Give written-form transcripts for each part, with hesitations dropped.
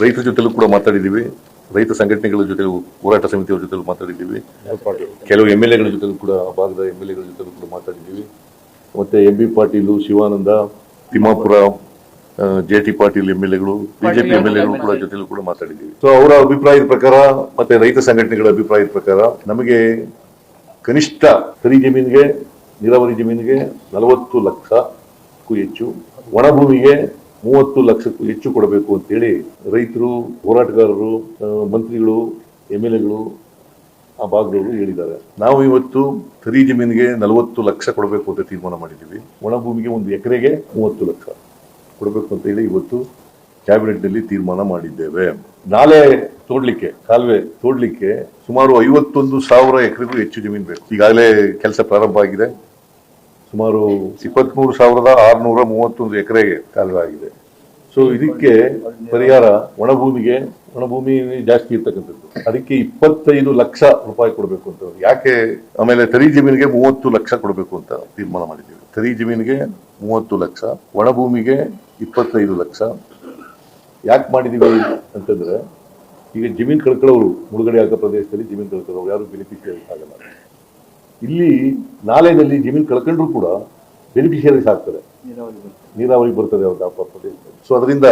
ರೈತರ ಜೊತೆಲೂ ಕೂಡ ಮಾತಾಡಿದ್ದೀವಿ, ರೈತ ಸಂಘಟನೆಗಳ ಜೊತೆ, ಹೋರಾಟ ಸಮಿತಿಯವರ ಜೊತೆ ಮಾತಾಡಿದ್ದೀವಿ, ಕೆಲವು MLA ಗಳ ಜೊತೆ ಕೂಡ, ಆ ಭಾಗದ MLA ಗಳ ಜೊತೆ ಕೂಡ ಮಾತಾಡಿದ್ದೀವಿ. ಮತ್ತೆ MB Patil, Shivananda, Timmapura, JT Patil MLA ಗಳು, ಬಿಜೆಪಿ MLA ಗಳು ಕೂಡ ಜೊತೆಲೂ ಕೂಡ ಮಾತಾಡಿದ್ದೀವಿ. ಸೊ ಅವರ ಅಭಿಪ್ರಾಯದ ಪ್ರಕಾರ ಮತ್ತೆ ರೈತ ಸಂಘಟನೆಗಳ ಅಭಿಪ್ರಾಯದ ಪ್ರಕಾರ ನಮಗೆ ಕನಿಷ್ಠ ಸರಿ ಜಮೀನಿಗೆ, ನೀರಾವರಿ ಜಮೀನಿಗೆ 40 ಲಕ್ಷಕ್ಕೂ ಹೆಚ್ಚು, ಒಣ ಭೂಮಿಗೆ 30 ಲಕ್ಷಕ್ಕೂ ಹೆಚ್ಚು ಕೊಡಬೇಕು ಅಂತೇಳಿ ರೈತರು, ಹೋರಾಟಗಾರರು, ಮಂತ್ರಿಗಳು, MLA ಗಳು, ಆ ಭಾಗದವರು ಹೇಳಿದ್ದಾರೆ. ನಾವು ಇವತ್ತು ಸರಿ ಜಮೀನಿಗೆ 40 ಲಕ್ಷ ಕೊಡಬೇಕು ಅಂತ ತೀರ್ಮಾನ ಮಾಡಿದ್ದೀವಿ. ಒಣ ಭೂಮಿಗೆ 1 ಎಕರೆಗೆ 30 ಲಕ್ಷ ಕೊಡಬೇಕು ಅಂತ ಹೇಳಿ ಇವತ್ತು ಕ್ಯಾಬಿನೆಟ್ ನಲ್ಲಿ ತೀರ್ಮಾನ ಮಾಡಿದ್ದೇವೆ. ನಾಲೆ ತೋಡ್ಲಿಕ್ಕೆ, ಕಾಲುವೆ ತೋಡ್ಲಿಕ್ಕೆ ಸುಮಾರು 51,000 ಎಕರೆಗೂ ಹೆಚ್ಚು ಜಮೀನು ಬೇಕು. ಈಗಾಗಲೇ ಕೆಲಸ ಪ್ರಾರಂಭ ಆಗಿದೆ. ಸುಮಾರು 23,631 ಎಕರೆಗೆ ಕಾಲುವೆ ಆಗಿದೆ. ಸೊ ಇದಕ್ಕೆ ಪರಿಹಾರ ಒಣ ಭೂಮಿ ಜಾಸ್ತಿ ಇರ್ತಕ್ಕಂಥದ್ದು, ಅದಕ್ಕೆ 25 ಲಕ್ಷ ರೂಪಾಯಿ ಕೊಡಬೇಕು ಅಂತ. ಯಾಕೆ ಆಮೇಲೆ ತರಿ ಜಮೀನಿಗೆ 30 ಲಕ್ಷ ಕೊಡಬೇಕು ಅಂತ ತೀರ್ಮಾನ ಮಾಡಿದ್ದೀವಿ. ತರಿ ಜಮೀನಿಗೆ 30 ಲಕ್ಷ, ಒಣ ಭೂಮಿಗೆ 25 ಲಕ್ಷ. ಯಾಕೆ ಮಾಡಿದೀವಿ ಅಂತಂದ್ರೆ, ಈಗ ಜಮೀನು ಕಳ್ಕೊಳ್ಳೋರು, ಮುಳುಗಡೆ ಆಗೋ ಪ್ರದೇಶದಲ್ಲಿ ಜಮೀನು ಕಳ್ಕೊಳ್ಳೋರು ಯಾರು ಬೆನಿಫಿಷಿಯರೀಸ್ ಆಗಲ್ಲ. ಇಲ್ಲಿ ನಾಲೆಯಲ್ಲಿ ಜಮೀನು ಕಳ್ಕೊಂಡ್ರು ಕೂಡ ಬೆನಿಫಿಷಿಯರೀಸ್ ಆಗ್ತಾರೆ, ನೀರಾವರಿ ಬರ್ತದೆ ಅವ್ರ ಪ್ರದೇಶದಲ್ಲಿ. ಸೊ ಅದರಿಂದ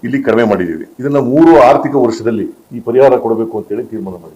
ಇಲ್ಲಿ ಕಡಿಮೆ ಮಾಡಿದ್ದೀವಿ. ಇದನ್ನ 3 ಆರ್ಥಿಕ ವರ್ಷದಲ್ಲಿ ಈ ಪರಿಹಾರ ಕೊಡಬೇಕು ಅಂತೇಳಿ ತೀರ್ಮಾನ ಮಾಡಿದ್ದೀವಿ.